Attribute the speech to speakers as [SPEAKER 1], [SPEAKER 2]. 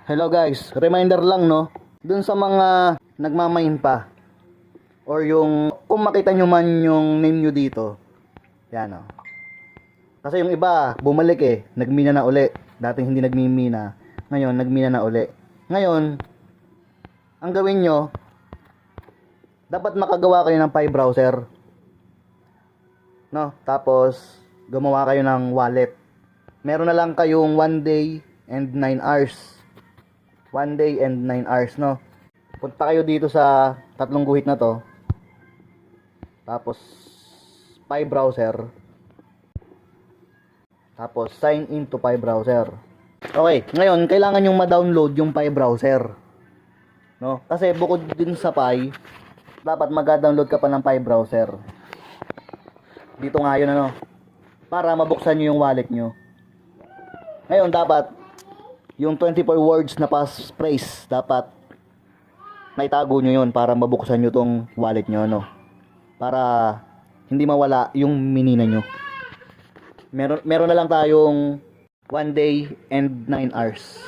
[SPEAKER 1] Hello guys, reminder lang no, dun sa mga nagmamain pa or yung kung makita nyo man yung name nyo dito, yan o. Kasi yung iba bumalik nagmina na uli. Dating hindi nagmimina, ngayon nagmina na uli. Ngayon, ang gawin nyo, dapat makagawa kayo ng Pi browser, no? Tapos gumawa kayo ng wallet. Meron na lang kayong 1 day and 9 hours. 1 day and 9 hours, no? Punta kayo dito sa tatlong guhit na to. Tapos Pi browser. Tapos sign in to Pi browser. Okay, ngayon kailangan yung ma-download yung Pi browser. No? Kasi bukod din sa Pi, dapat mag-download ka pa ng Pi browser. Dito nga yun ano, para mabuksan nyo yung wallet nyo. Ngayon dapat yung 24 words na passphrase, dapat naitago nyo yun para mabuksan nyo tong wallet nyo, no? Para hindi mawala yung minina nyo. Meron na lang tayong 1 day and 9 hours.